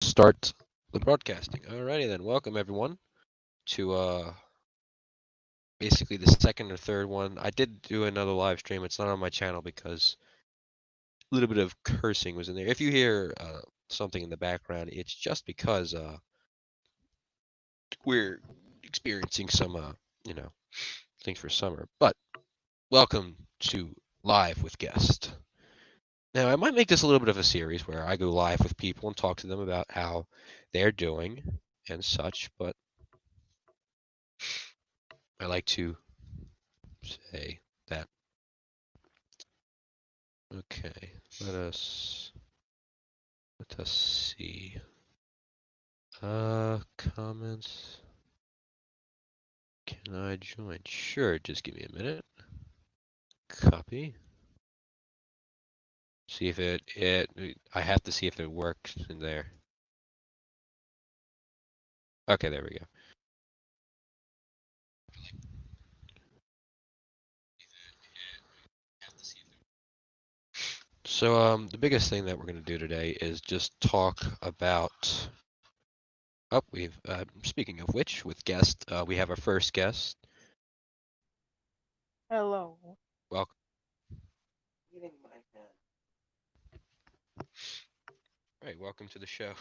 start the broadcasting. Alrighty then, welcome everyone to basically the second or third one. I did do another live stream. It's not on my channel because a little bit of cursing was in there. If you hear something in the background, it's just because we're experiencing some things for summer. But welcome to Live with Guest. Now, I might make this a little bit of a series where I go live with people and talk to them about how they're doing and such, but I like to say that. Okay, let us see. Comments. Can I join? Sure, just give me a minute. Copy. See if I have to see if it works in there. Okay, there we go. So the biggest thing that we're going to do today is just talk about. Oh, speaking of which, with guest, we have our first guest. Hello. Welcome. All right, welcome to the show,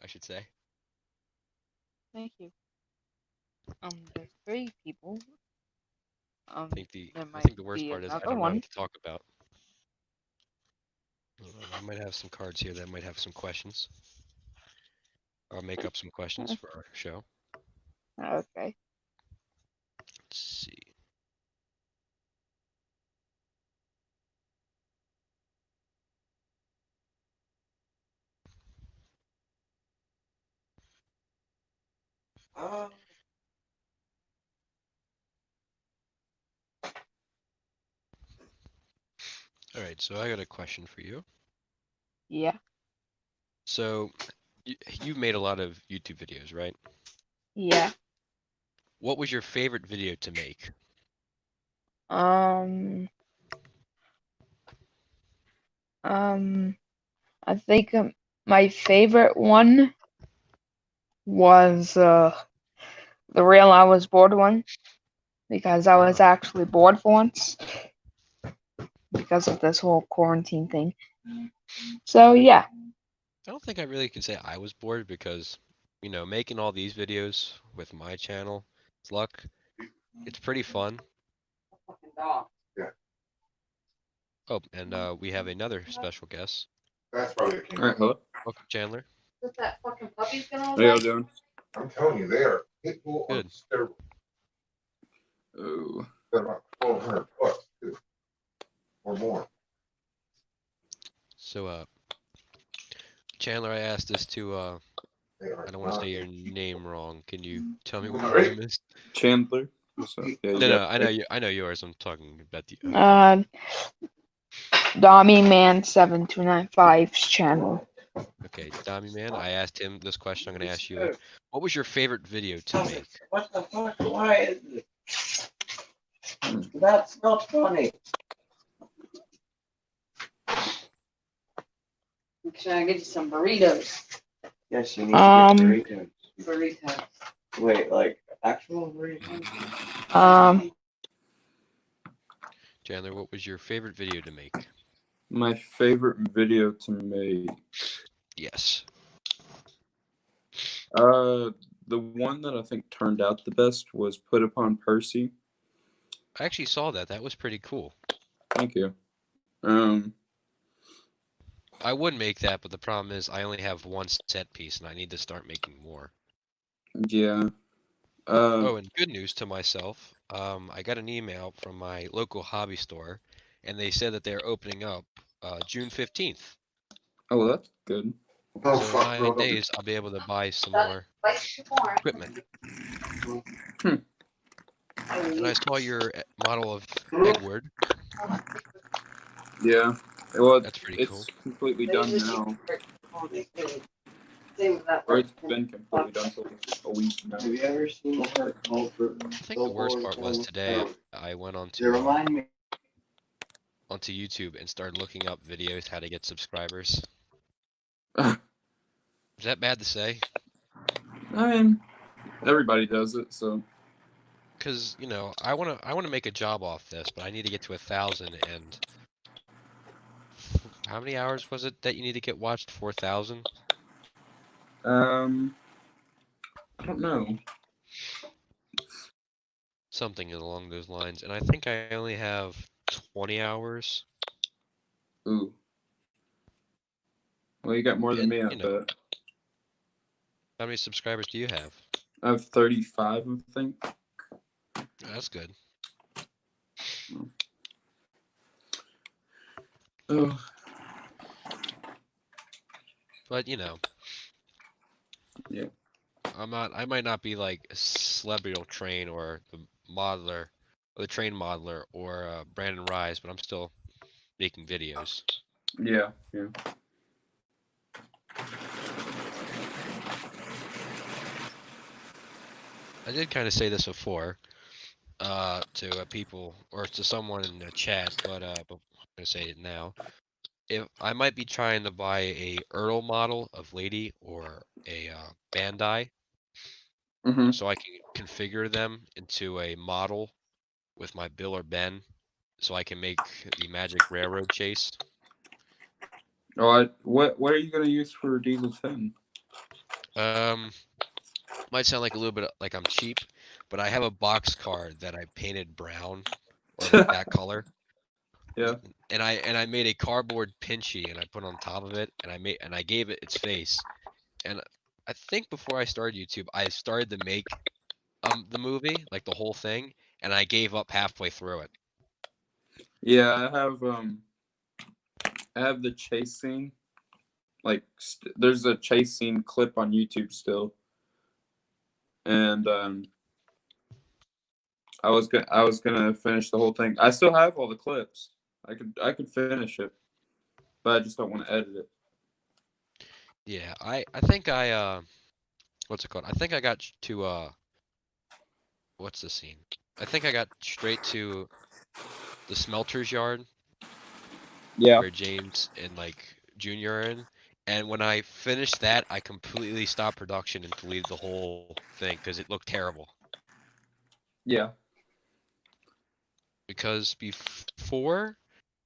I should say. Thank you. There's 3 people. I think the There I might think the worst be part is I another don't know one. what to talk about. I might have some cards here that might have some questions. I'll make up some questions for our show. Okay. Let's see. All right, so I got a question for you. Yeah. So you've made a lot of YouTube videos, right? Yeah. What was your favorite video to make? I think my favorite one was the real I was bored one because I was actually bored for once because of this whole quarantine thing. So yeah. I don't think I really can say I was bored because, making all these videos with my channel, it's luck. It's pretty fun. Oh, and we have another special guest. That's probably All right, hello. Welcome, Chandler. How y'all doing? I'm telling you, they are pit bull on Good. steroids. Oh. They're about 1,200 bucks too, or more. So, Chandler, I asked this to, I They are don't want to not say your name wrong. Can you tell me what your Ready? name is? Chandler. What's up? Yeah, you No, got I know yours. I'm talking about the. Dommy Man 7295's channel. Okay, Dami Man. I asked him this question. I'm gonna ask you. What was your favorite video to make? What the fuck? Why is it? That's not funny. Can I get you some burritos? Yes, you need to get burritos. Burritos. Wait, like actual burritos? Chandler, what was your favorite video to make? my favorite video to make. Yes. The one that I think turned out the best was Put Upon Percy. I actually saw that. That was pretty cool. Thank you. I would make that, but the problem is I only have one set piece and I need to start making more. Yeah. Oh, and good news to myself. I got an email from my local hobby store, and they said that they're opening up June 15th. Oh, that's good. So in 9 days, I'll be able to buy some more equipment. And I saw your model of Edward. Yeah. Well, That's pretty it's cool. completely done now. Or it's been completely done for a week now. Have you ever seen her I think the worst part was today I went onto YouTube and started looking up videos how to get subscribers. Is that bad to say? I mean, everybody does it, so Because I wanna make a job off this, but I need to get to 1,000 and how many hours was it that you need to get watched? 4,000? I don't know. Something along those lines. And I think I only have 20 hours. Ooh. Well, you got more than And, me, I bet. how many subscribers do you have? I have 35, I think. That's good. Oh, But yeah. I might not be like a Celebrity'll Train or the modeler, or the train modeler or Brandon Rise, but I'm still making videos. Yeah. I did kind of say this before, to people or to someone in the chat, but I'm gonna say it now. If I might be trying to buy a Earl model of Lady or a Bandai, Mm-hmm. so I can configure them into a model with my Bill or Ben, so I can make the Magic Railroad Chase. Oh, what are you gonna use for Diesel 10? Might sound like a little bit like I'm cheap, but I have a box card that I painted brown or like that color. Yeah. And I made a cardboard pinchy and I put on top of it and I gave it its face. And I think before I started YouTube, I started to make the movie, like the whole thing, and I gave up halfway through it. Yeah, I have the chase scene. Like, there's a chase scene clip on YouTube still, and I was gonna finish the whole thing. I still have all the clips. I could finish it, but I just don't want to edit it. Yeah, I think what's it called? I think I got to what's the scene? I think I got straight to the smelter's yard Yeah. where James and like Junior are in. And when I finished that, I completely stopped production and deleted the whole thing because it looked terrible. Yeah. Because before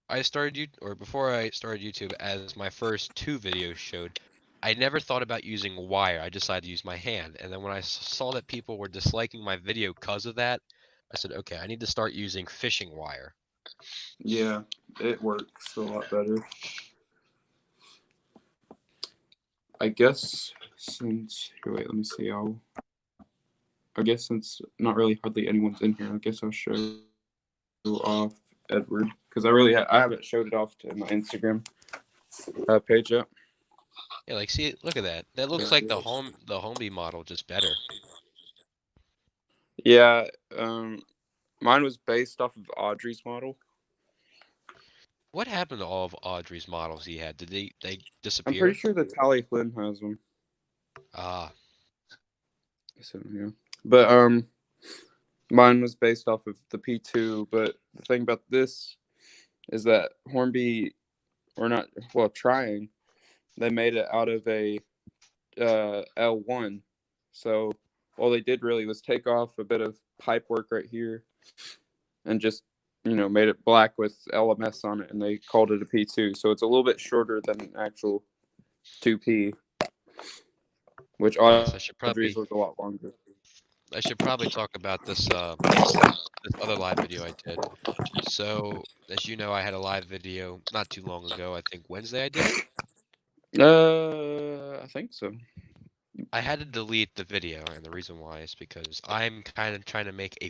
I started YouTube, as my first 2 videos showed, I never thought about using wire. I decided to use my hand. And then when I saw that people were disliking my video because of that, I said, okay, I need to start using fishing wire. Yeah, it works a lot better. I guess since wait, let me see. I guess since not really hardly anyone's in here, I guess I'll show off Edward because I haven't showed it off to my Instagram page yet. Yeah, like see, look at that. That looks like the Homebee model, just better. Yeah, mine was based off of Audrey's model. What happened to all of Audrey's models he had? Did they disappear? I'm pretty sure that Tally Flynn has them. Ah. So yeah, but mine was based off of the P2. But the thing about this is that Hornby, or not, well, trying, they made it out of a L1. So all they did really was take off a bit of pipe work right here and just, made it black with LMS on it, and they called it a P2. So it's a little bit shorter than an actual 2P, which Audrey's was a lot longer. I should probably talk about this this other live video I did. So, as you know, I had a live video not too long ago. I think Wednesday I did it. I think so. I had to delete the video, and the reason why is because I'm kind of trying to make a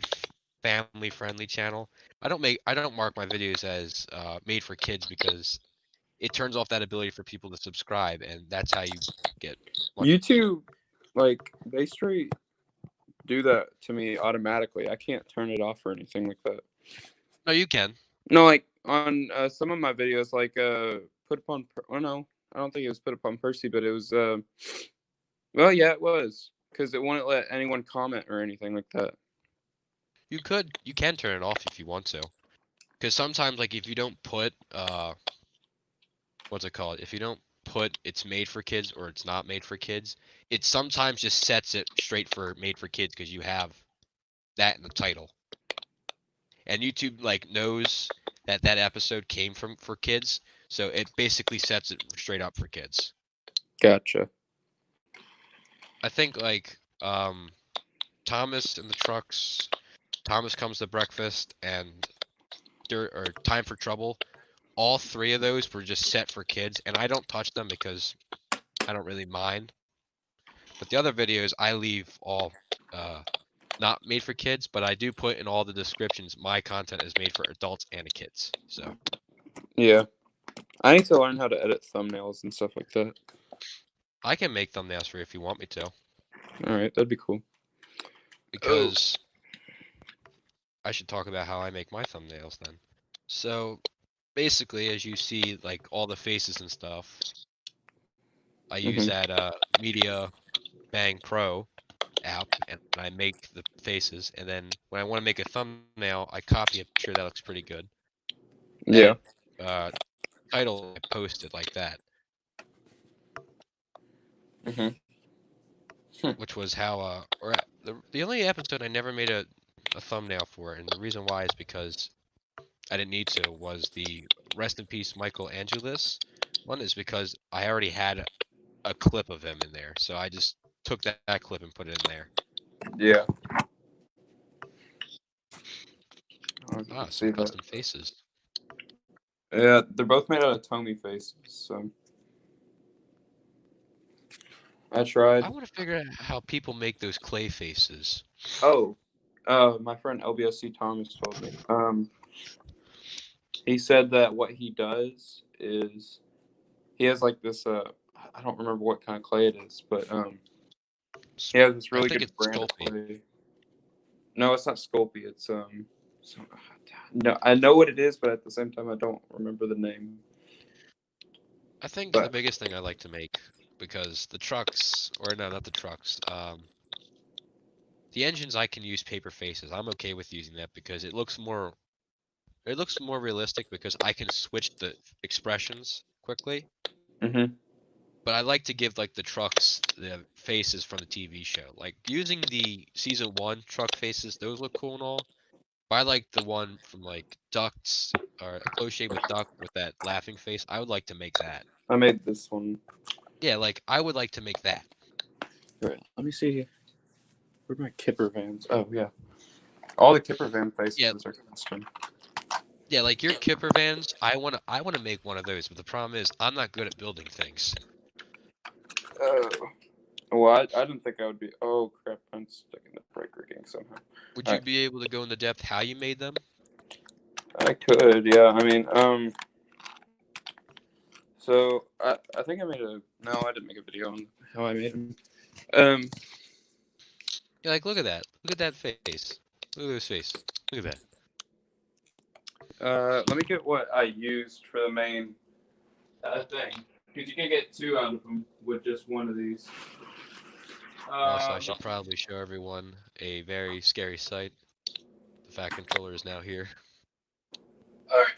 family-friendly channel. I don't mark my videos as made for kids because it turns off that ability for people to subscribe, and that's how you get YouTube, like, they straight do that to me automatically. I can't turn it off or anything like that. No, you can. No, like on some of my videos, like put upon. Oh no, I don't think it was put upon Percy, but it was. Well, yeah, it was because it wouldn't let anyone comment or anything like that. You can turn it off if you want to, because sometimes like if you don't put what's it called? If you don't put it's made for kids or it's not made for kids. It sometimes just sets it straight for made for kids because you have that in the title. And YouTube like knows that that episode came from for kids, so it basically sets it straight up for kids. Gotcha. I think like Thomas and the Trucks, Thomas Comes to Breakfast, and or Time for Trouble. All three of those were just set for kids, and I don't touch them because I don't really mind. But the other videos I leave all not made for kids, but I do put in all the descriptions my content is made for adults and kids. So Yeah. I need to learn how to edit thumbnails and stuff like that. I can make thumbnails for you if you want me to. All right, that'd be cool. Because I should talk about how I make my thumbnails then. So basically, as you see, like all the faces and stuff, I use that Media Bang Pro app, and I make the faces. And then when I want to make a thumbnail, I copy a picture that looks pretty good. Yeah. And, title, I post it like that. Which was how, or the only episode I never made a thumbnail for, and the reason why is because I didn't need to, was the Rest in Peace Michael Angelis one, is because I already had a clip of him in there, so I just took that clip and put it in there. Yeah. Some custom faces. Yeah, they're both made out of Tomy faces, so I tried. I want to figure out how people make those clay faces. Oh, my friend LBSC Thomas told me. He said that what he does is he has like this. I don't remember what kind of clay it is, but he has this really good brand of clay. No, it's not Sculpey. It's no, I know what it is, but at the same time, I don't remember the name. I think the biggest thing I like to make, because the trucks, or no, not the trucks, the engines, I can use paper faces. I'm okay with using that because it looks more realistic because I can switch the expressions quickly. Mm-hmm. But I like to give like the trucks the faces from the TV show. Like using the season 1 truck faces, those look cool and all. But I like the one from like Ducks or A Close Shave with Duck with that laughing face. I would like to make that. I made this one. Yeah, like I would like to make that. Right. Let me see. Where'd my Kipper vans? Oh yeah. All the Kipper van faces are custom. Yeah, like your Kipper vans, I wanna make one of those, but the problem is I'm not good at building things. Well, I didn't think I would be. Oh crap! I'm stuck in the brake rigging somehow. Would you be able to go into depth how you made them? I could, yeah. I mean, so I think I made a. No, I didn't make a video on how I made them. Yeah, like look at that. Look at that face. Look at this face. Look at that. Let me get what I used for the main thing, because you can get 2 out of them with just one of these. Also, I should probably show everyone a very scary sight. The Fat Controller is now here. Alright.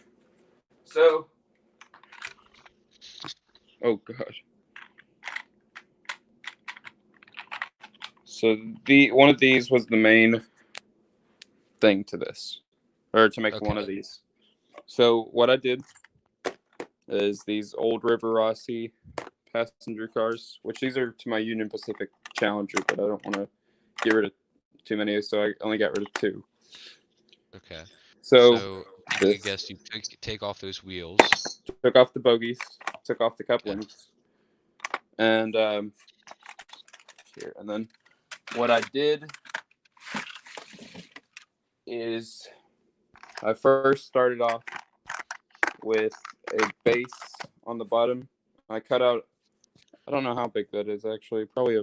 So. Oh, God. So, one of these was the main thing to this. Or to make one of these. So, what I did is these old River Rossi passenger cars, which these are to my Union Pacific Challenger, but I don't want to get rid of too many, so I only got rid of 2. Okay. So I guess you take off those wheels. Took off the bogies, took off the couplings, and here. And then what I did is I first started off with a base on the bottom. I cut out, I don't know how big that is actually, probably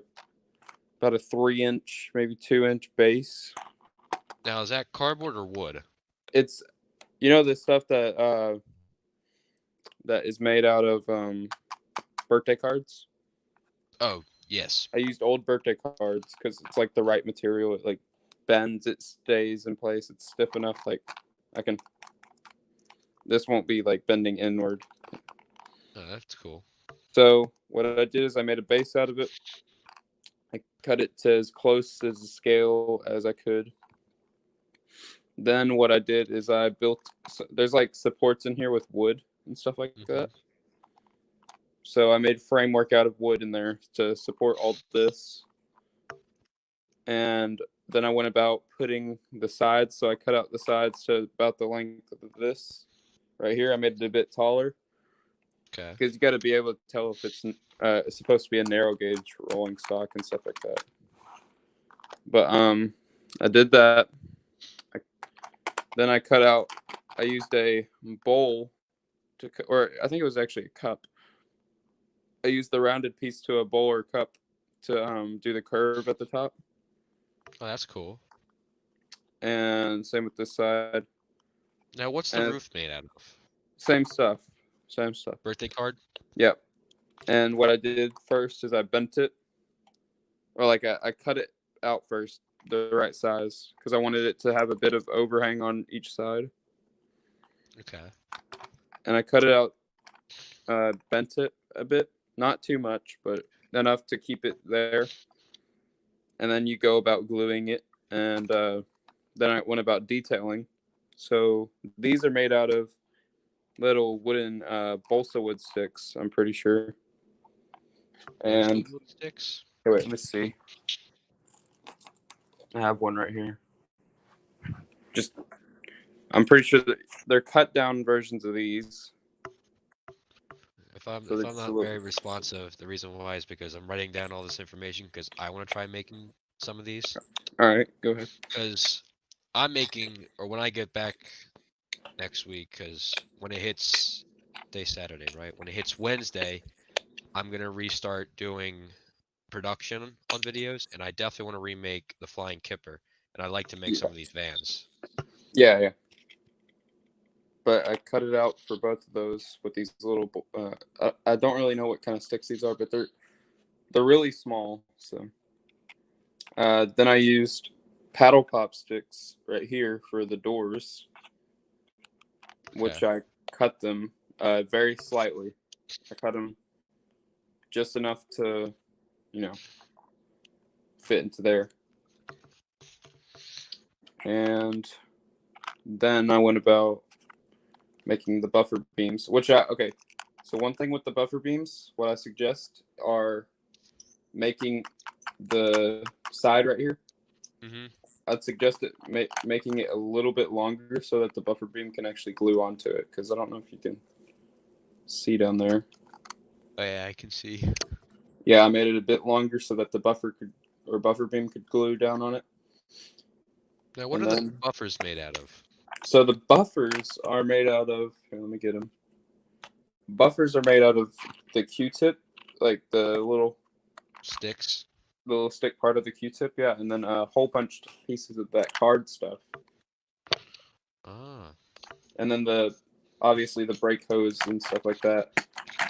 about a 3-inch, maybe 2-inch base. Now, is that cardboard or wood? It's, you know, the stuff that that is made out of birthday cards. Oh, yes. I used old birthday cards because it's like the right material. It like bends, it stays in place, it's stiff enough. Like this won't be like bending inward. Oh, that's cool. So what I did is I made a base out of it. I cut it to as close as the scale as I could. Then what I did is I built, there's like supports in here with wood and stuff like that. So I made framework out of wood in there to support all this. And then I went about putting the sides. So I cut out the sides to about the length of this right here. I made it a bit taller. Okay. Because you got to be able to tell if it's supposed to be a narrow gauge rolling stock and stuff like that. But I did that. Then I cut out. I used a bowl to, or I think it was actually a cup. I used the rounded piece to a bowl or cup to do the curve at the top. Oh, that's cool. And same with this side. Now, what's the roof made out of? Same stuff. Same stuff. Birthday card? Yep. And what I did first is I bent it. Or like I cut it out first, the right size, because I wanted it to have a bit of overhang on each side. Okay. And I cut it out, bent it a bit. Not too much, but enough to keep it there. And then you go about gluing it. And then I went about detailing. So these are made out of little wooden balsa wood sticks, I'm pretty sure. And Wood sticks? wait, let me see. I have one right here. I'm pretty sure that they're cut down versions of these. If I'm So not very responsive, the reason why is because I'm writing down all this information because I want to try making some of these. All right, go ahead. Because I'm making, or when I get back next week, because when it hits Saturday, right? When it hits Wednesday, I'm gonna restart doing production on videos, and I definitely want to remake the Flying Kipper, and I'd like to make some of these vans. Yeah. But I cut it out for both of those with these little. I don't really know what kind of sticks these are, but they're really small. So then I used paddle pop sticks right here for the doors, which I cut them very slightly. I cut them just enough to, fit into there. And then I went about making the buffer beams, so one thing with the buffer beams, what I suggest are making the side right here. I'd suggest making it a little bit longer so that the buffer beam can actually glue onto it, because I don't know if you can see down there. Oh yeah, I can see. Yeah, I made it a bit longer so that the buffer beam could glue down on it. Now, what are the buffers made out of? So the buffers are made out of. Here, let me get them. Buffers are made out of the Q-tip, like the little sticks. The little stick part of the Q-tip, yeah, and then hole punched pieces of that card stuff. Ah. And then obviously the brake hose and stuff like that.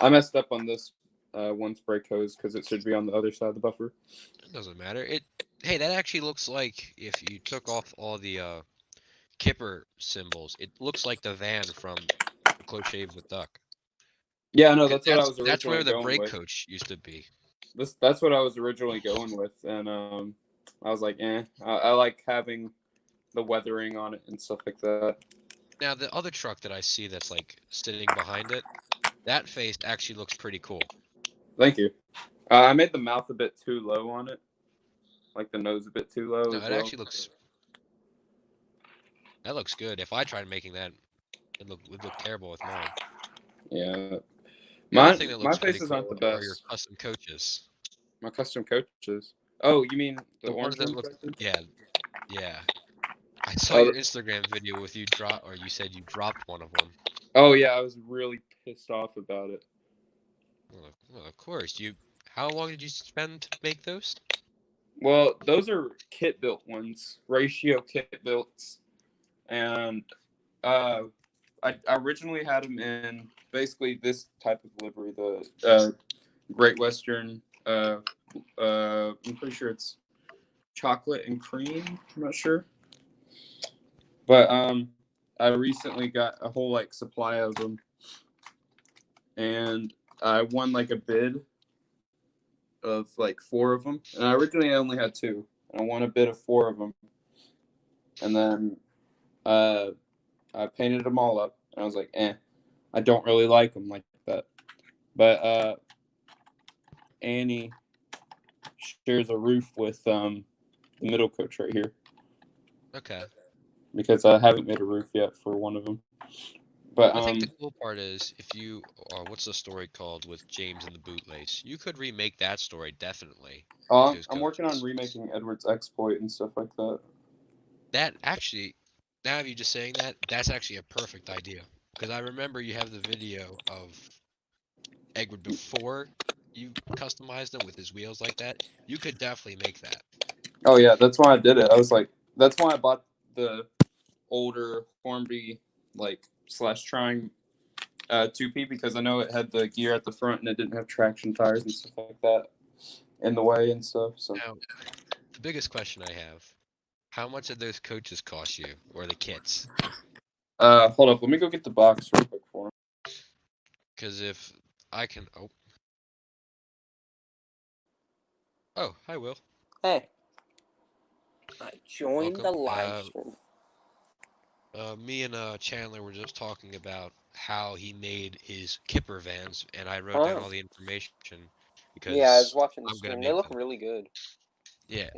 I messed up on this one's brake hose because it should be on the other side of the buffer. It doesn't matter. Hey, that actually looks like if you took off all the Kipper symbols, it looks like the van from Close Shave with Duck. Yeah, no, that's what I was originally That's where the going brake with. coach used to be. That's what I was originally going with, and I was like, I like having the weathering on it and stuff like that. Now, the other truck that I see that's like sitting behind it, that face actually looks pretty cool. Thank you. I made the mouth a bit too low on it, like the nose a bit too low. No, actually looks. That looks good. If I tried making that, it would look terrible with mine. Yeah. My faces aren't the best. Are your custom coaches? My custom coaches. Oh, you mean the orange ones that ones? look? Yeah. I saw your Instagram video with you you said you dropped one of them. Oh yeah, I was really pissed off about it. Well, of course. How long did you spend to make those? Well, those are kit built ones, ratio kit builts, and I originally had them in basically this type of livery, the Great Western. I'm pretty sure it's chocolate and cream. I'm not sure, but I recently got a whole supply of them, and I won like a bid of like 4 of them, and I originally only had 2. And I won a bid of 4 of them, and then I painted them all up, and I was like, I don't really like them like that. But Annie shares a roof with the middle coach right here Okay. because I haven't made a roof yet for one of them. But I think the cool part is if you, what's the story called with James and the bootlace? You could remake that story definitely. with those I'm working on coaches. remaking Edward's exploit and stuff like that. That actually, now of you just saying that, that's actually a perfect idea. Because I remember you have the video of Edward before you customized him with his wheels like that. You could definitely make that. Oh yeah, that's why I did it. I was like, that's why I bought the older Hornby like / trying 2P, because I know it had the gear at the front and it didn't have traction tires and stuff like that in the way and stuff. So Now, the biggest question I have, how much did those coaches cost you, or the kits? hold up, let me go get the box real quick for him. Because if I can, oh, hi Will. Hey, I joined the Welcome. live stream. Me and Chandler were just talking about how he made his Kipper vans, and I wrote down all the information because Yeah, I was watching the I'm gonna stream. They make look them. really good. Yeah,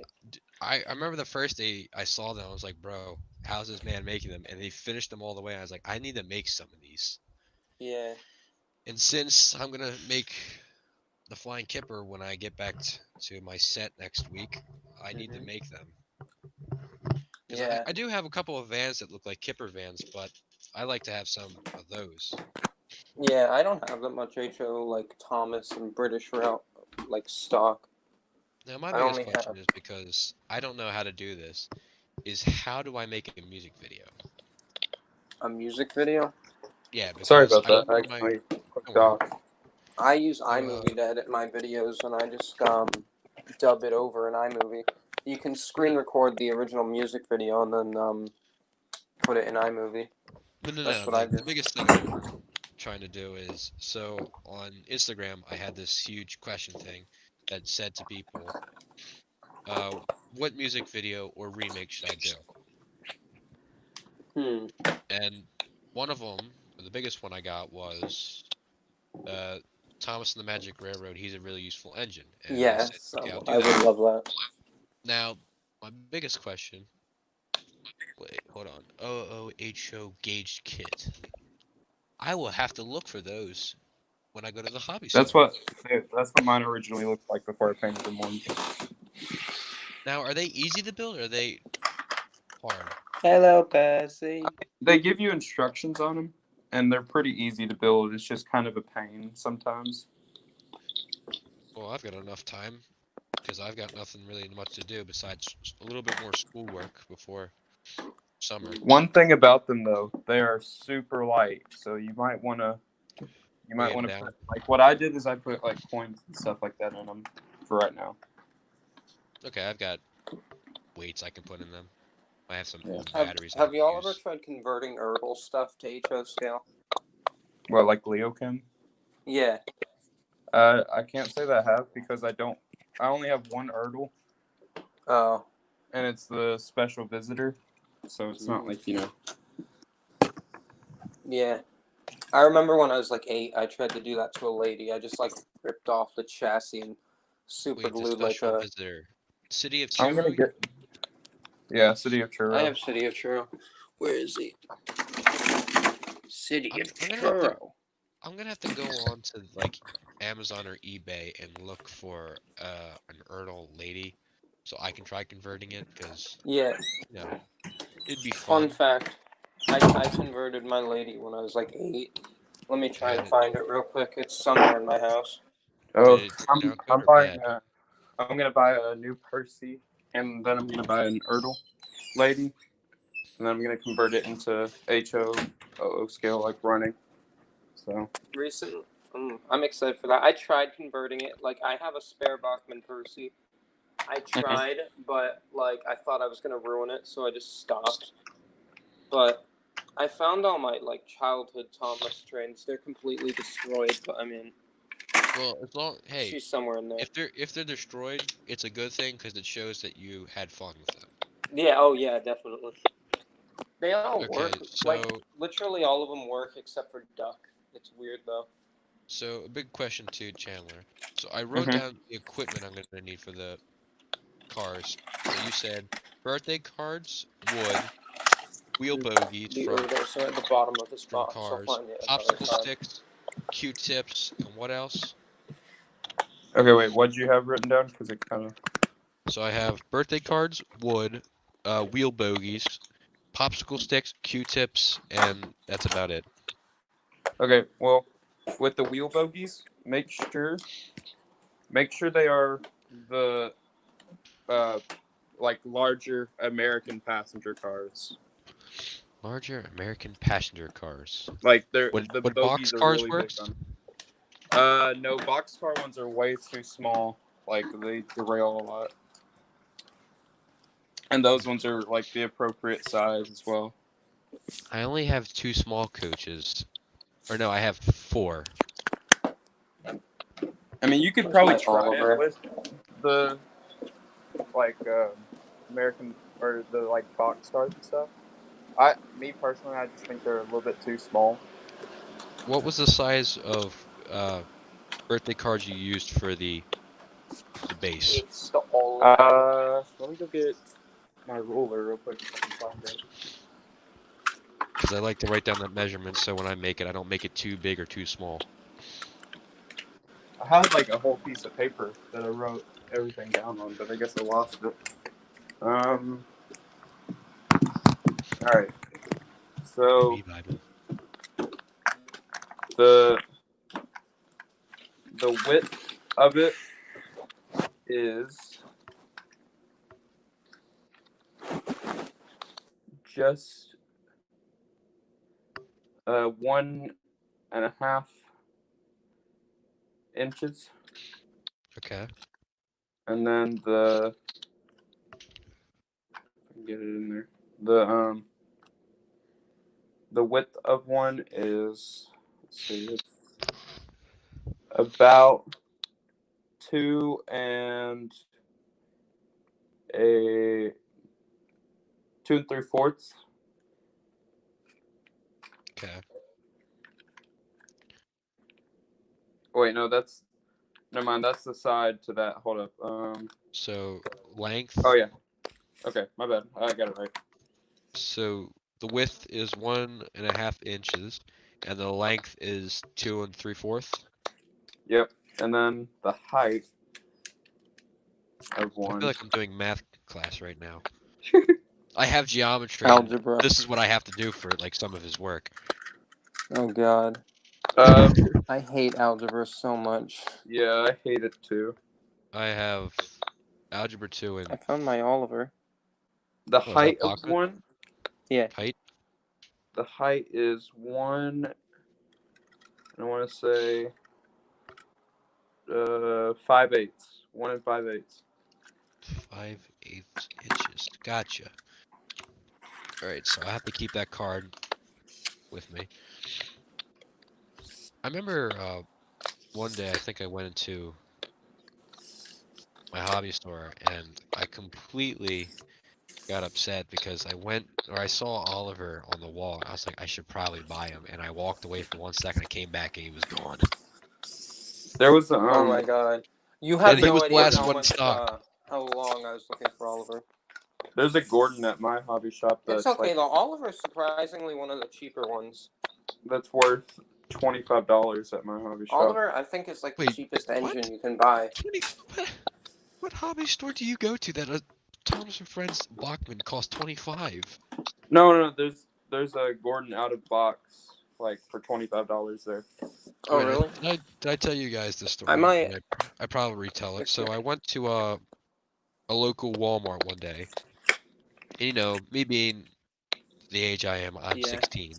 I remember the first day I saw them, I was like, bro, how's this man making them? And he finished them all the way. And I was like, I need to make some of these. Yeah. And since I'm gonna make the Flying Kipper when I get back to my set next week, I need to make them. Because Yeah. I do have a couple of vans that look like Kipper vans, but I like to have some of those. Yeah, I don't have that much HO like Thomas and British route like stock. Now my I biggest only question have- is, because I don't know how to do this, is how do I make a music video? A music video? Yeah, because Sorry about I that. I remember my accidentally clicked Don't worry. off. I use So, iMovie to edit my videos, and I just dub it over in iMovie. You can screen record the original music video and then put it in iMovie. no. That's what I do. The biggest thing I'm trying to do is, so on Instagram, I had this huge question thing that said to people, what music video or remake should I do? And one of them, the biggest one I got was Thomas and the Magic Railroad. He's a really useful engine. And I said, Yes, okay, I'll I do that. would love that. Now, my biggest question. Wait, hold on. OOHO gauged kit. I will have to look for those when I go to the hobby That's store. what mine originally looked like before I painted them on. Now, are they easy to build or are they hard? Hello, Bessie. They give you instructions on them, and they're pretty easy to build. It's just kind of a pain sometimes. Well, I've got enough time because I've got nothing really much to do besides a little bit more schoolwork before summer. One thing about them, though, they are super light, so you might want to put, like what I did is I put like coins and stuff like that in them for right now. Okay, I've got weights I can put in them. I have some old Have batteries. y'all ever tried converting Erdl stuff to HO scale? Well, like Leochem? Yeah. I can't say that I have because I only have one Erdl. Oh. And it's the special visitor, so it's not like, Yeah. I remember when I was like 8, I tried to do that to a lady. I just like ripped off the chassis and super glued like a visitor. City of I'm gonna Churro? get. Yeah, City of Churro. I have City of Churro. Where is he? City of Churro. I'm gonna have to go on to like Amazon or eBay and look for an Erdl lady, so I can try converting it. Because it'd be fun. Fun fact: I converted my lady when I was like 8. Let me try and find it real quick. It's somewhere in my house. Oh, I'm buying. I'm gonna buy a new Percy, and then I'm gonna buy an Erdl lady, and then I'm gonna convert it into HO scale, like running. So recently, I'm excited for that. I tried converting it. Like I have a spare Bachmann Percy. I tried, but like I thought I was gonna ruin it, so I just stopped. But I found all my like childhood Thomas trains. They're completely destroyed, but I mean, Well, as long hey, She's somewhere in there. if they're destroyed, it's a good thing because it shows that you had fun with them. Yeah. Oh yeah, definitely. They all Okay, work. so Like literally all of them work except for Duck. It's weird though. so a big question to Chandler. So I wrote Mhm. down the equipment I'm gonna need for the cars. So you said birthday cards, wood, wheel bogies The from Odos are at the bottom of this box. I'll cars, find it. popsicle sticks, Q-tips, and what else? Okay, wait. What did you have written down? Because it kind of. So I have birthday cards, wood, wheel bogies, popsicle sticks, Q-tips, and that's about it. Okay, well, with the wheel bogies, make sure they are the like larger American passenger cars. Larger American passenger cars. Like they're Would the would box bogies are cars really work? big on. No, boxcar ones are way too small. Like they derail a lot. And those ones are like the appropriate size as well. I only have 2 small coaches. Or no, I have 4. I mean, you could Where's probably my try Oliver? it with the like American or the like box cars and stuff. Me personally, I just think they're a little bit too small. What was the size of birthday cards you used for the base? It's the Oliver. Let me go get my ruler real quick if I can find it. Because I like to write down the measurements so when I make it, I don't make it too big or too small. I had like a whole piece of paper that I wrote everything down on, but I guess I lost it. All right. So Me vibing. the width of it is just 1.5 inches, Okay. and then get it in there. The width of one is, let's see, it's about 2 3/4. Okay. Wait, no, never mind. That's the side to that. Hold up. So length. Oh yeah. Okay, my bad. I got it right. So the width is 1.5 inches, and the length is 2 3/4. Yep. And then the height of I one. feel like I'm doing math class right now. I have geometry. Algebra. This is what I have to do for like some of his work. Oh god. Um. I hate algebra so much. Yeah, I hate it too. I have algebra 2 I and found my Oliver. The that height of Bachman? one. height. The height is 1. I want to say 5/8. 1 5/8. 5/8 inches. Gotcha. Alright, so I have to keep that card with me. I remember one day I think I went into my hobby store and I completely got upset because I saw Oliver on the wall. I was like, I should probably buy him, and I walked away for 1 second. I came back and he was gone. There was Oh my god. You have And he no was the idea last how one in much stock. how long I was looking for Oliver. There's a Gordon at my hobby shop It's that's okay like though. Oliver's surprisingly one of the cheaper ones. that's worth $25 at my hobby shop. Oliver, I think, is like the Wait, cheapest engine what? you can buy. 20. What hobby store do you go to that a Thomas and Friends Bachman costs 25? No, there's a Gordon out of box like for $25 there. Oh Wait, really? Did I tell you guys this story? I might. I probably retell it. So I went to a local Walmart one day. And, you know, me being the age I am, I'm Yeah. 16.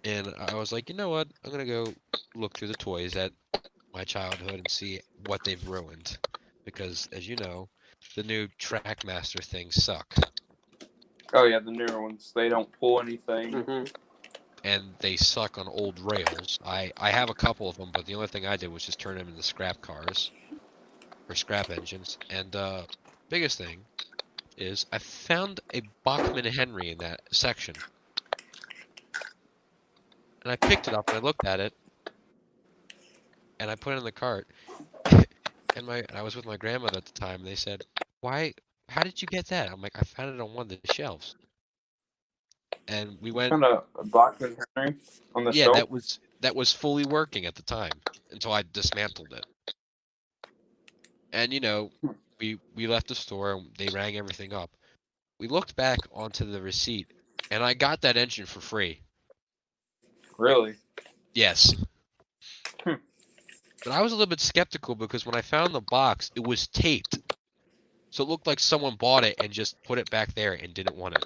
And I was like, you know what? I'm gonna go look through the toys at my childhood and see what they've ruined. Because, as you know, the new Trackmaster things suck. Oh yeah, the newer ones. They don't pull anything. Mm-hmm. and they suck on old rails. I have a couple of them, but the only thing I did was just turn them into scrap cars or scrap engines. And biggest thing is I found a Bachmann Henry in that section, and I picked it up and I looked at it, and I put it in the cart. And I was with my grandmother at the time, and they said, "Why? How did you get that?" I'm like, "I found it on one of the shelves." And we went. Found a Bachmann Henry on the Yeah, shelf. that was fully working at the time until I dismantled it. And we left the store and they rang everything up. We looked back onto the receipt, and I got that engine for free. Really? Yes. Hmm. But I was a little bit skeptical because when I found the box, it was taped. So it looked like someone bought it and just put it back there and didn't want it.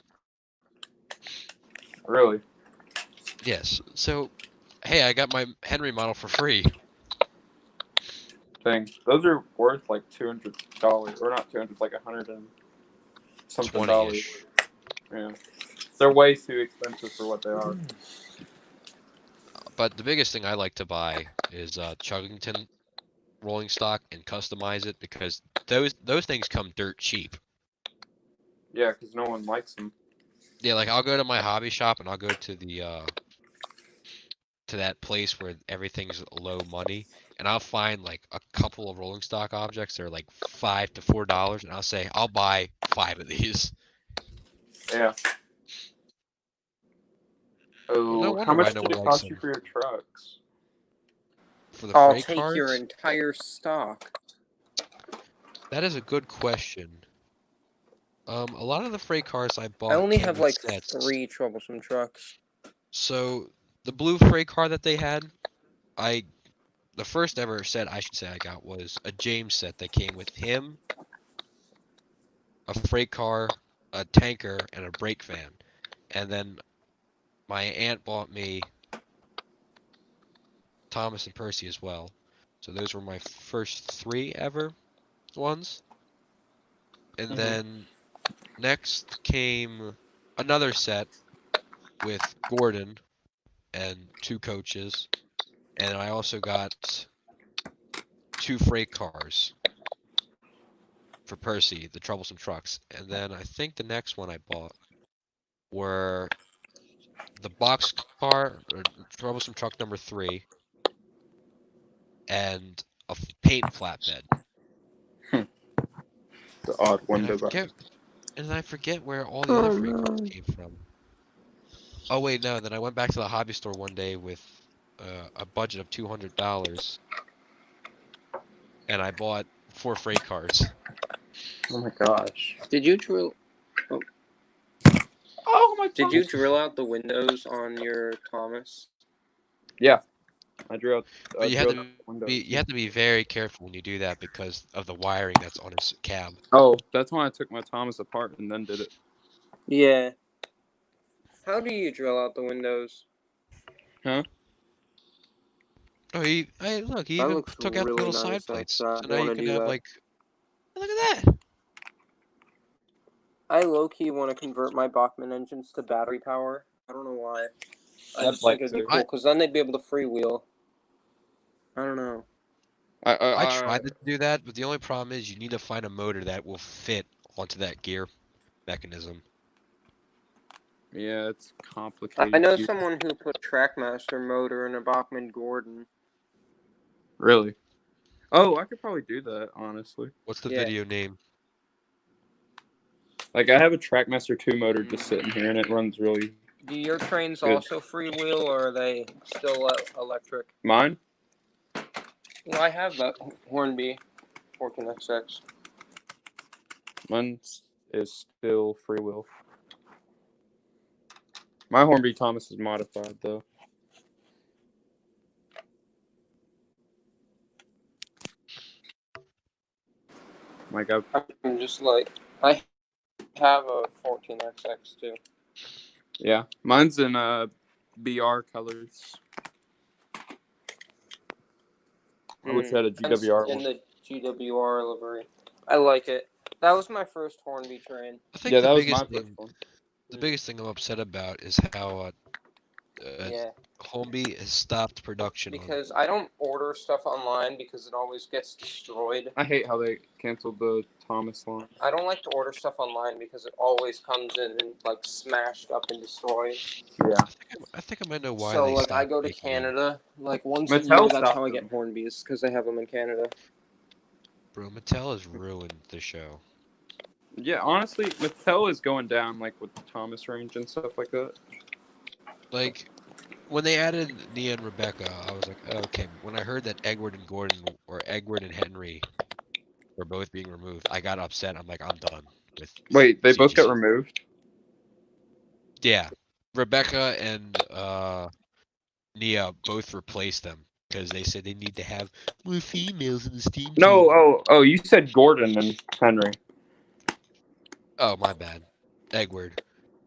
Really? Yes. So, hey, I got my Henry model for free. Thing. Those are worth like $200, or not 200, like 100 and something dollars. 20-ish. Yeah, they're way too expensive for what they are. But the biggest thing I like to buy is Chuggington rolling stock and customize it because those things come dirt cheap. Yeah, because no one likes them. Yeah, like I'll go to my hobby shop and I'll go to the to that place where everything's low money, and I'll find like a couple of rolling stock objects that are like $5 to $4, and I'll say I'll buy 5 of these. Yeah. Oh, no how wonder why much no did one it likes cost you them. for your trucks? For the I'll freight take cars? your entire stock. That is a good question. A lot of the freight cars I bought I only came have with like sets. 3 troublesome trucks. So the blue freight car that they had, the first ever set I should say I got was a James set that came with him, a freight car, a tanker, and a brake van. And then my aunt bought me Thomas and Percy as well. So those were my first 3 ever ones. And then next came another set with Gordon and 2 coaches. And I also got 2 freight cars for Percy, the troublesome trucks. And then I think the next one I bought were the box car, or troublesome truck number 3, and a paint flatbed. The odd And window. I forget where all the other freight cars came from. Oh wait, no. Then I went back to the hobby store one day with a budget of $200, and I bought 4 freight cars. Oh my gosh. Did you drill? Oh my. Did you drill out the windows on your Thomas? Yeah, I drilled. But you have drilled windows. you have to be very careful when you do that because of the wiring that's on his cab. Oh, that's when I took my Thomas apart and then did it. Yeah. How do you drill out the windows? Oh, look, he That even looks took out the really little side nice, plates. actually. So I now you wanna can do have that. like, look at that. I low-key want to convert my Bachmann engines to battery power. I don't know why. I I'd just like think it'd be to. cool, because then they'd be able to freewheel. I don't know. I tried to do that, but the only problem is you need to find a motor that will fit onto that gear mechanism. Yeah, it's complicated. I know someone who put a Trackmaster motor in a Bachmann Gordon. Really? Oh, I could probably do that, honestly. What's the Yeah. video name? Like, I have a Trackmaster 2 motor just sitting here, and it runs really... Do your trains Good. also freewheel, or are they still electric? Mine? Well, I have that Hornby 14XX. Mine is still freewheel. My Hornby Thomas is modified, though. Like, I'm just like, I have a 14XX too. yeah, mine's in BR colors. I wish I had a GWR In one. the GWR livery. I like it. That was my first Hornby train. I think Yeah, the that was my biggest first thing, one. the biggest thing I'm upset about is how Yeah, Homebee has stopped production on it. because I don't order stuff online because it always gets destroyed. I hate how they canceled the Thomas line. I don't like to order stuff online because it always comes in and like smashed up and destroyed. Yeah. I think I might know why So they like stopped I go to making them. Canada like once a Mattel year. That's stopped how I them. get Hornbees because they have them in Canada. Bro, Mattel has ruined the show. Yeah, honestly, Mattel is going down, like with the Thomas range and stuff like that. Like, when they added Nia and Rebecca, I was like, oh, okay. When I heard that Edward and Gordon, or Edward and Henry, were both being removed, I got upset. I'm like, I'm done with. Wait, they both CGC. got removed? Yeah, Rebecca and Nia both replaced them because they said they need to have more females in the Steam No, team. oh, you said Gordon and Henry. Oh, my bad. Edward.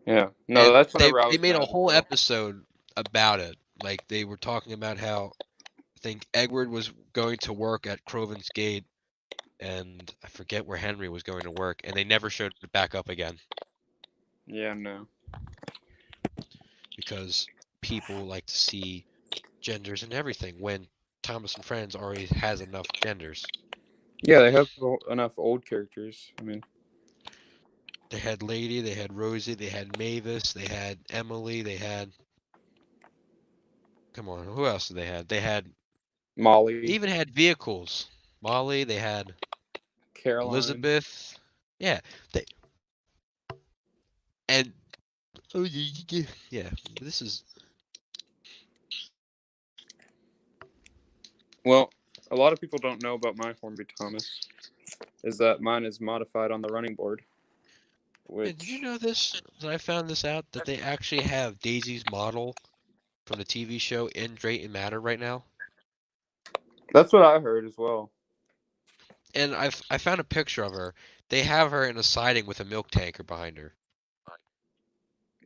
Yeah. No, And that's whenever I they was made mad a as whole well. episode about it. Like, they were talking about how I think Edward was going to work at Croven's Gate, and I forget where Henry was going to work, and they never showed it back up again Yeah, no. because people like to see genders and everything when Thomas and Friends already has enough genders. Yeah, they have enough old characters. I mean, They had Lady, they had Rosie, they had Mavis, they had Emily, they had. Come on, who else did they had? They had. Molly, They even had vehicles. Molly, they had Caroline. Elizabeth. Yeah, they. And oh yeah, this is. Well, a lot of people don't know about my Hornby Thomas. Is that mine is modified on the running board. Hey, did you know this? That I found this out that they actually have Daisy's model from the TV show in Drayton Manor right now. That's what I heard as well. And I found a picture of her. They have her in a siding with a milk tanker behind her.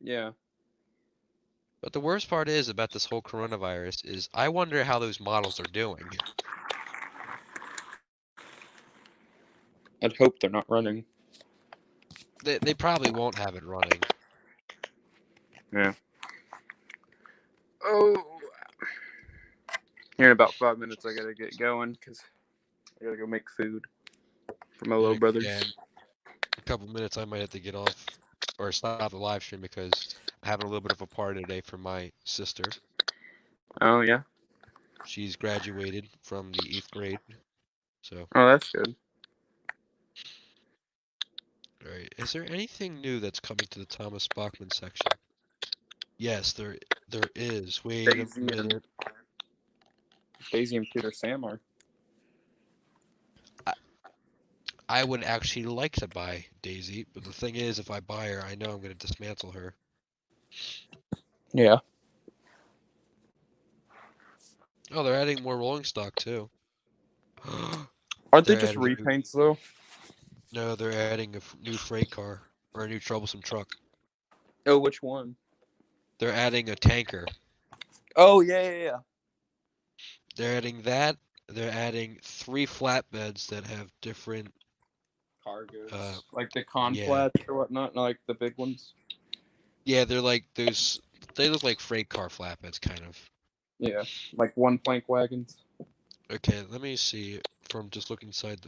Yeah. But the worst part is about this whole coronavirus is I wonder how those models are doing. I'd hope they're not running. They probably won't have it running. Yeah. Oh. Here in about 5 minutes, I gotta get going because I gotta go make food for my little brothers. Yeah, in a couple minutes, I might have to get off or stop the live stream because I'm having a little bit of a party today for my sister. Oh yeah. She's graduated from the 8th grade. So, Oh, that's good. all right. Is there anything new that's coming to the Thomas Bachman section? Yes, there is. Wait Daisy a minute. Daisy and Peter Sam are. I would actually like to buy Daisy, but the thing is, if I buy her, I know I'm going to dismantle her. Yeah. Oh, they're adding more rolling stock too. Aren't they They're just adding a new- repaints though? No, they're adding a new freight car or a new troublesome truck. Oh, which one? They're adding a tanker. Oh yeah. They're adding that. They're adding 3 flatbeds that have different. Cargos, like the con yeah. flats or whatnot, not like the big ones. Yeah, they're like those. They look like freight car flatbeds, kind of. Yeah, like one plank wagons. Okay, let me see from just looking inside.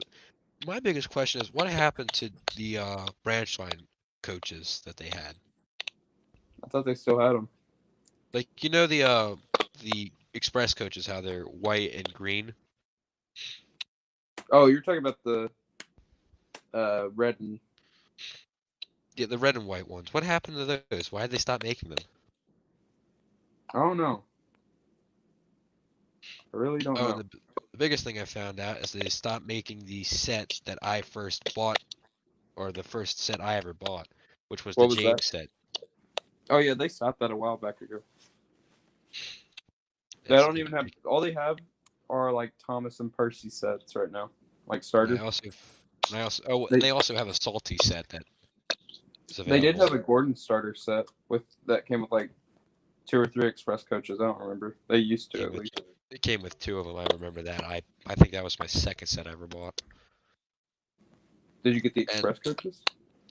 My biggest question is what happened to the branch line coaches that they had? I thought they still had them. Like the express coaches, how they're white and green. Oh, you're talking about the red and. Yeah, the red and white ones. What happened to those? Why did they stop making them? I don't know. I really don't Oh, know. and the biggest thing I found out is they stopped making the set that I first bought, or the first set I ever bought, which was What the was James that? set. Oh yeah, they stopped that a while back ago. They It's- don't even have. All they have are like Thomas and Percy sets right now, like and starter. they also have a salty set that is They did available. have a Gordon starter set that came with like 2 or 3 express coaches. I don't remember. They used to Came at with- least. It came with 2 of them. I remember that. I think that was my second set I ever bought. Did you get the express coaches?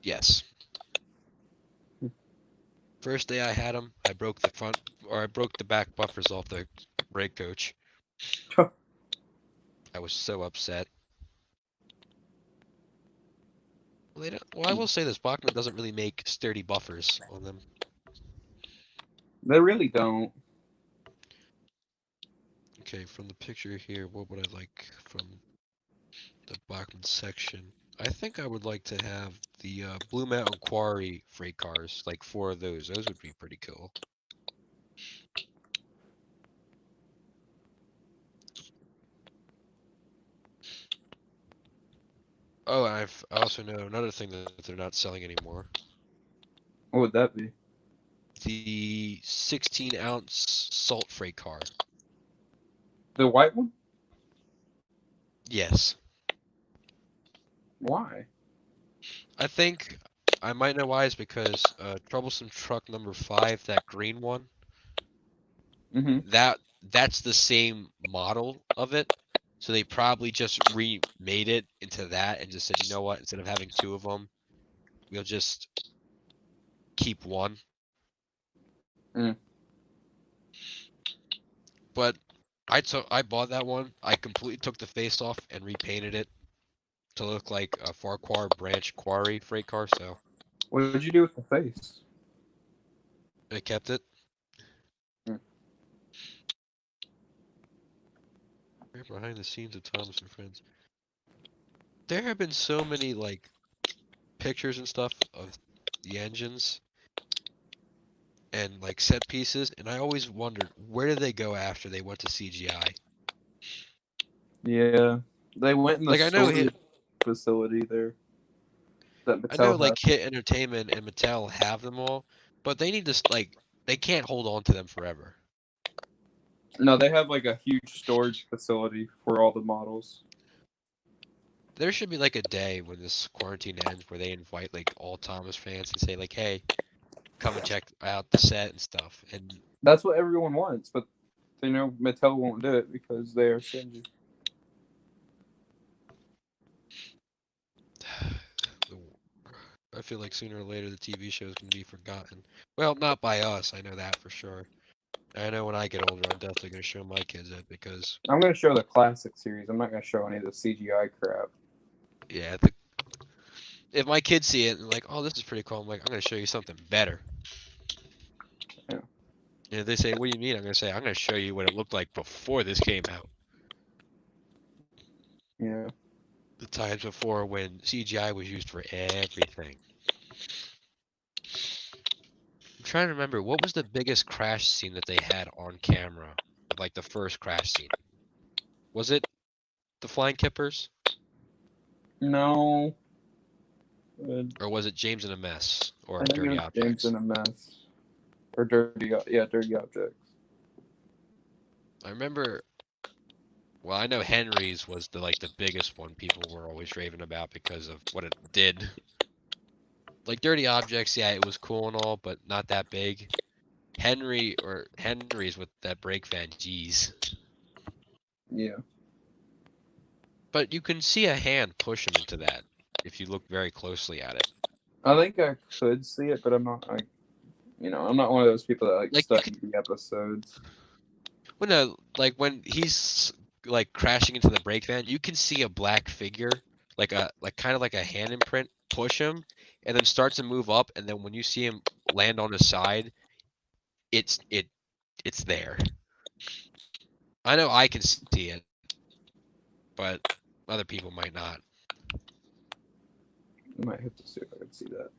Yes. First day I had them, I broke the front, or I broke the back buffers off the brake coach. I was so upset. Well, I will say this, Bachmann doesn't really make sturdy buffers on them. They really don't. Okay, from the picture here, what would I like from the Bachmann section? I think I would like to have the Blue Mountain Quarry freight cars, like 4 of those. Those would be pretty cool. Oh, I also know another thing that they're not selling anymore. What would that be? The 16-ounce salt freight car. The white one? Yes. Why? I think I might know why. It's because Troublesome Truck number 5, that green one, Mm-hmm. that's the same model of it. So they probably just remade it into that and just said, you know what, instead of having 2 of them, we'll just keep one. Mm. But I bought that one. I completely took the face off and repainted it to look like a Farquhar Branch Quarry freight car. So What did you do with the face? I kept it. Mm. Right behind the scenes of Thomas and Friends. There have been so many like pictures and stuff of the engines and like set pieces, and I always wondered where did they go after they went to CGI? Yeah, they went in the Like I know storage facility there. That I know Mattel like had. Hit Entertainment and Mattel have them all, but they need to like they can't hold on to them forever. No, they have like a huge storage facility for all the models. There should be like a day when this quarantine ends where they invite like all Thomas fans and say like, hey, come and check out the set and stuff. And That's what everyone wants, but you know Mattel won't do it because they are stingy. I feel like sooner or later the TV show is going to be forgotten. Well, not by us, I know that for sure. I know when I get older, I'm definitely going to show my kids it because, I'm gonna show the classic series. I'm not gonna show any of the CGI crap. yeah, if my kids see it and like, oh, this is pretty cool, I'm like, I'm going to show you something better. Yeah. And if they say, what do you mean? I'm going to say, I'm going to show you what it looked like before this came out. Yeah. The times before when CGI was used for everything. I'm trying to remember, what was the biggest crash scene that they had on camera? Like the first crash scene. Was it the Flying Kippers? No. Or was it James in a Mess? Or I think Dirty it was James Objects? in a Mess. Or Dirty Objects. I remember, well, I know Henry's was the biggest one people were always raving about because of what it did. Like Dirty Objects, yeah, it was cool and all, but not that big. Henry's with that brake van, geez. Yeah. But you can see a hand push him into that if you look very closely at it. I think I could see it, but I'm not. I'm not one of those people that Like, study the episodes. Well, no, like when he's like crashing into the brake van, you can see a black figure, kind of like a hand imprint, push him, and then starts to move up, and then when you see him land on his side, it's there. I know I can see it, but other people might not. I might have to see if I can see that.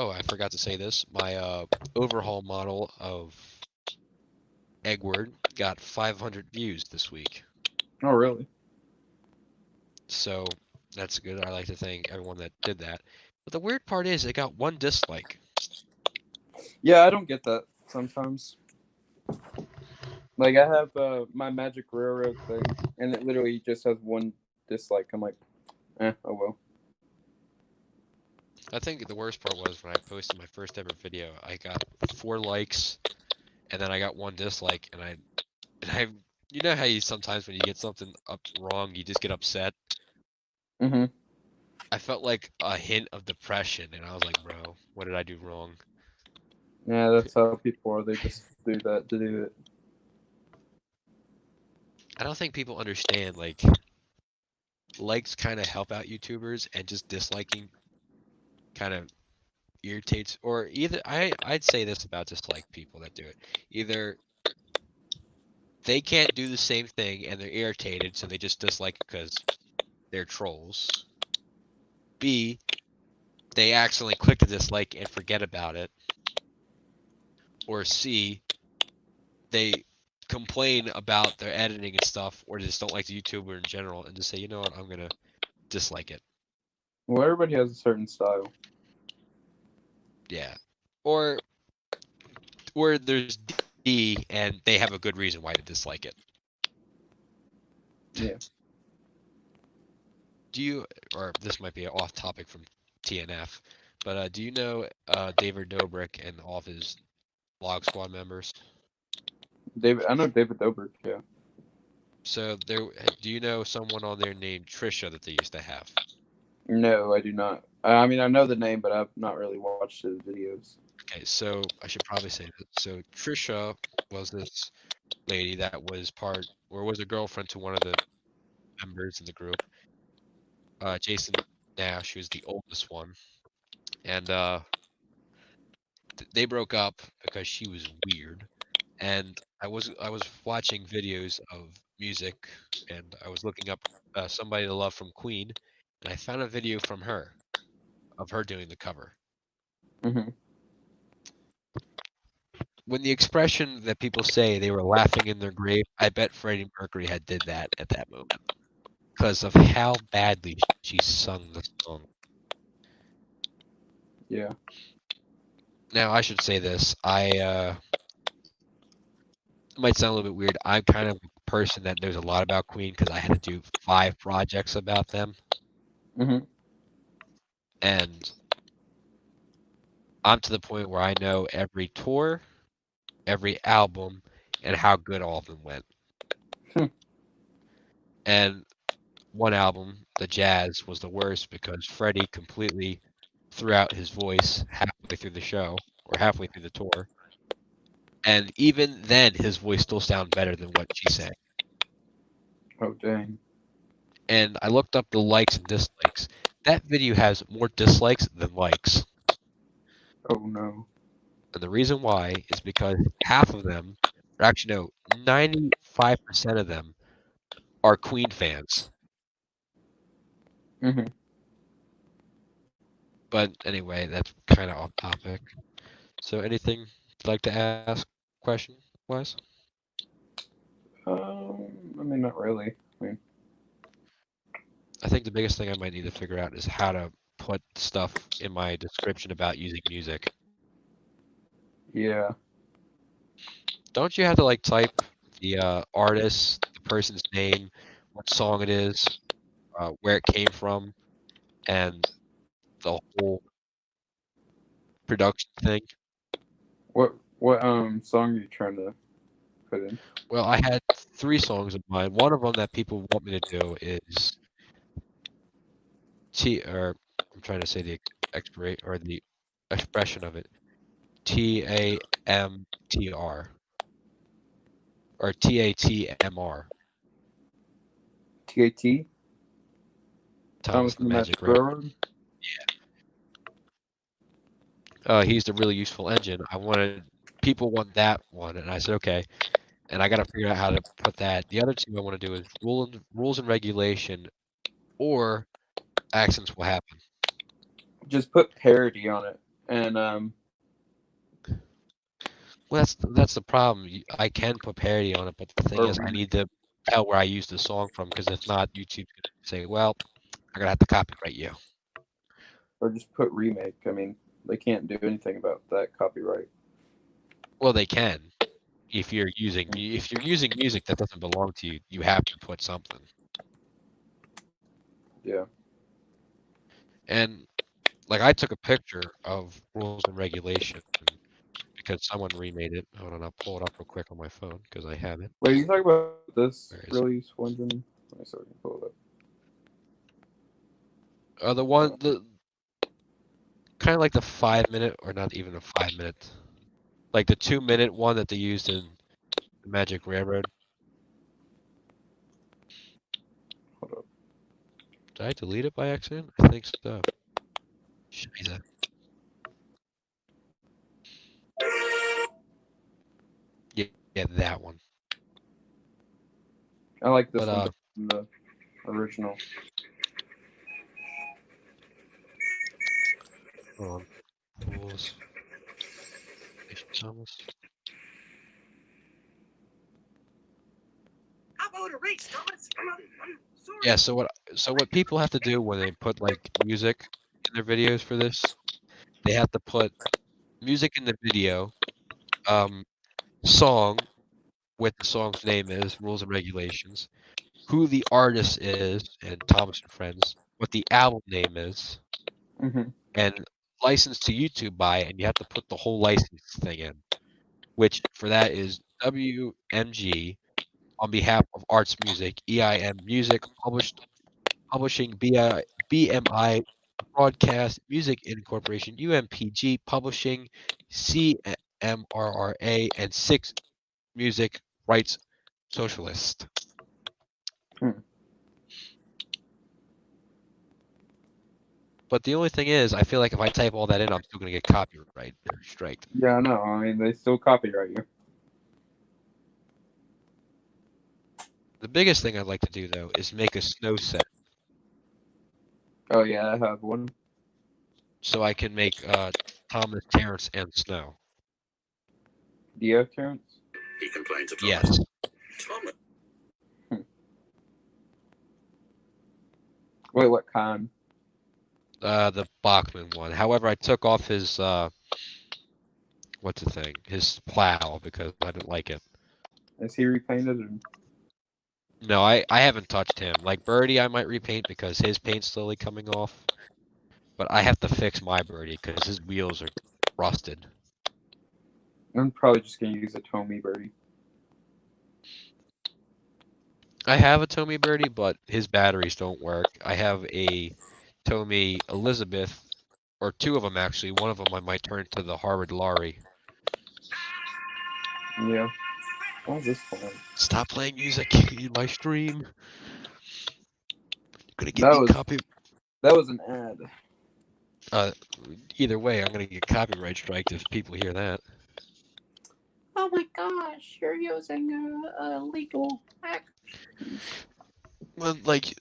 I forgot to say this. My overhaul model of Eggward got 500 views this week. Oh, really? So that's good. I like to thank everyone that did that. But the weird part is it got 1 dislike. Yeah, I don't get that sometimes. Like, I have my Magic Railroad thing, and it literally just has 1 dislike. I'm like, oh well. I think the worst part was when I posted my first ever video, I got 4 likes, and then I got 1 dislike, and I you know how you sometimes when you get something up wrong, you just get upset. Mm-hmm. I felt like a hint of depression, and I was like, bro, what did I do wrong? Yeah, that's how people are. They just do that to do it. I don't think people understand, like, likes kind of help out YouTubers, and just disliking kind of irritates, or either I'd say this about dislike people that do it. Either they can't do the same thing and they're irritated, so they just dislike it because they're trolls. B, they accidentally click the dislike and forget about it. Or C, they complain about their editing and stuff, or just don't like the YouTuber in general, and just say, you know what, I'm gonna dislike it. Well, everybody has a certain style. Yeah. Or there's D, and they have a good reason why to dislike it. Yeah. Do you, or this might be off topic from TNF, but do you know David Dobrik and all of his Vlog Squad members? I know David Dobrik, yeah. So do you know someone on there named Trisha that they used to have? No, I do not. I mean, I know the name, but I've not really watched his videos. Okay, so I should probably say that. So Trisha was this lady that was was a girlfriend to one of the members in the group, Jason Nash, who's the oldest one, and they broke up because she was weird. And I was watching videos of music, and I was looking up Somebody to Love from Queen, and I found a video from her of her doing the cover. Mm-hmm. When the expression that people say they were laughing in their grave, I bet Freddie Mercury had did that at that moment because of how badly she sung the song. Yeah. Now I should say this: it might sound a little bit weird. I'm kind of a person that knows a lot about Queen because I had to do 5 projects about them. Mm-hmm. And I'm to the point where I know every tour, every album, and how good all of them went. And one album, The Jazz, was the worst because Freddie completely threw out his voice halfway through the show or halfway through the tour. And even then, his voice still sounded better than what she sang. Oh, dang. And I looked up the likes and dislikes. That video has more dislikes than likes. Oh, no. And the reason why is because half of them, or actually no, 95% of them are Queen fans. Mm-hmm. But anyway, that's kind of off topic. So anything you'd like to ask question-wise? I mean, not really. I mean, I think the biggest thing I might need to figure out is how to put stuff in my description about using music. yeah. Don't you have to like type the artist, the person's name, what song it is, where it came from, and the whole production thing? What song are you trying to put in? Well, I had 3 songs in mind. One of them that people want me to do is I'm trying to say the the expression of it. TAMTR or TATMR. TAT? Thomas the Magic Railroad. He's the really useful engine. People want that one, and I said okay. And I got to figure out how to put that. The other 2 I want to do is rules and regulation, or accidents will happen. Just put parody on it, and Well, that's the problem. I can put parody on it, but the thing Or is, I remix. need to tell where I used the song from, because if not, YouTube's gonna say, "Well, I'm gonna have to copyright you." or just put remake. I mean, they can't do anything about that copyright. Well, they can. If you're using music that doesn't belong to you, you have to put something. Yeah. And like I took a picture of rules and regulation because someone remade it. Hold on, I'll pull it up real quick on my phone because I have it. Wait, you talking about this Where is really useful engine? Let me see if I can pull it the kind of like the 5 minute, or not even a 5 minute, like the 2 minute one that they used in Magic Railroad. Hold up. Did I delete it by accident? I think so. Scheiße. Yeah, that one. I like this But, one better than the original. Hold on. Pools. Thomas. How about a race, Thomas? Come on, sorry. Yeah, so what people have to do when they put like music in their videos for this, they have to put music in the video, song, what the song's name is, rules and regulations, who the artist is, and Thomas and Friends, what the album name is, Mm-hmm. and licensed to YouTube by, and you have to put the whole license thing in, which for that is WMG on behalf of Arts Music, EIM Music, publishing BMI Broadcast Music Incorporation, UMPG Publishing, CMRRA, and Six Music Rights Socialist. But the only thing is, I feel like if I type all that in, I'm still gonna get copyright or striked. Yeah, I know. I mean, they still copyright you. The biggest thing I'd like to do though is make a snow set, Oh yeah, I have one. so I can make Thomas, Terrence, and Snow. Do you have Terrence? He complained to Thomas. Yes. Thomas. Wait, what kind? The Bachman one. However, I took off his what's the thing? His plow because I didn't like it. Is he repainted? Or... No, I haven't touched him. Like Birdie, I might repaint because his paint's slowly coming off. But I have to fix my Birdie because his wheels are rusted. I'm probably just gonna use a Tomy Birdie. I have a Tomy Birdie, but his batteries don't work. I have a Tomy Elizabeth, or two of them actually. One of them I might turn to the Harvard Laurie. Yeah. What is this for? Stop playing music in my stream. Gonna get That me was- copy. That was an ad. Either way, I'm gonna get copyright striked if people hear that. Oh my gosh, you're using illegal act. Well, like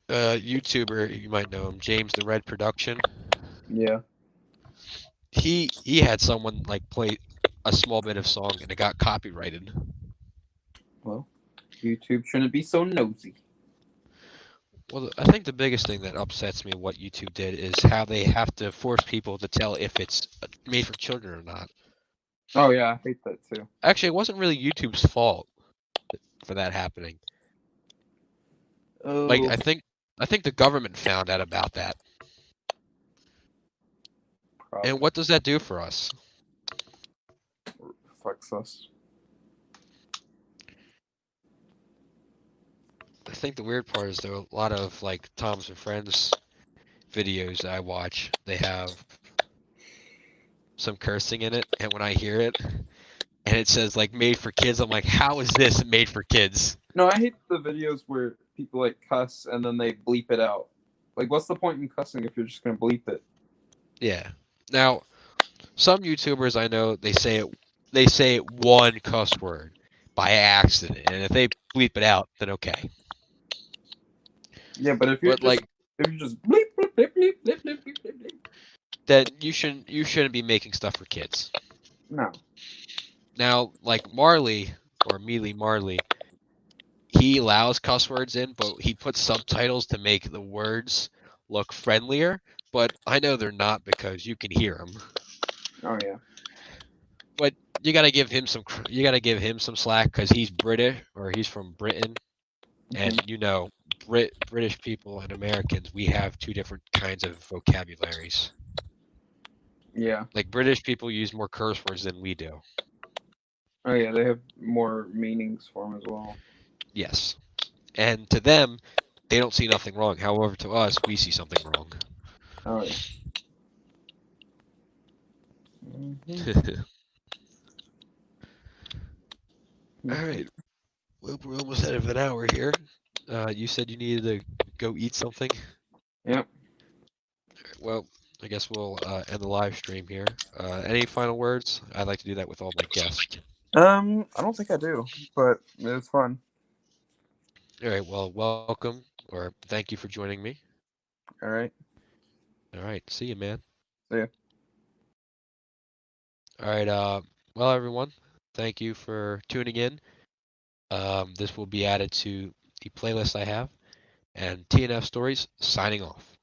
YouTuber, you might know him, James the Red Production. Yeah. He had someone like play a small bit of song and it got copyrighted. Well, YouTube shouldn't be so nosy. Well, I think the biggest thing that upsets me what YouTube did is how they have to force people to tell if it's made for children or not. Oh yeah, I hate that too. Actually, it wasn't really YouTube's fault for that happening. Oh. Like I think the government found out about that. probably And what does that do for us? fucks us. I think the weird part is there are a lot of like Tom's and Friends videos that I watch. They have some cursing in it, and when I hear it, and it says like made for kids, I'm like, how is this made for kids? No, I hate the videos where people like cuss and then they bleep it out. Like, what's the point in cussing if you're just gonna bleep it? Yeah. Now, some YouTubers I know they say one cuss word by accident, and if they bleep it out, then okay. Yeah, but if you're But like just bleep bleep bleep bleep bleep bleep bleep bleep bleep. that, you shouldn't be making stuff for kids. No. Now, like Marley or Mealy Marley, he allows cuss words in, but he puts subtitles to make the words look friendlier. But I know they're not because you can hear them. Oh yeah. You gotta give him some slack because he's British or he's from Britain, and you know, British people and Americans, we have two different kinds of vocabularies. Yeah. Like British people use more curse words than we do. Oh yeah, they have more meanings for them as well. Yes. And to them, they don't see nothing wrong. However, to us, we see something wrong. Oh, yeah. Mhm. All right. Well, we're almost out of an hour here. You said you needed to go eat something. Yep. Well, I guess we'll end the live stream here. Any final words? I'd like to do that with all my guests. I don't think I do, but it was fun. All right. Well, welcome or thank you for joining me. All right. All right. See you, man. See ya. All right. Well, everyone, thank you for tuning in. This will be added to the playlist I have. And TNF Stories signing off.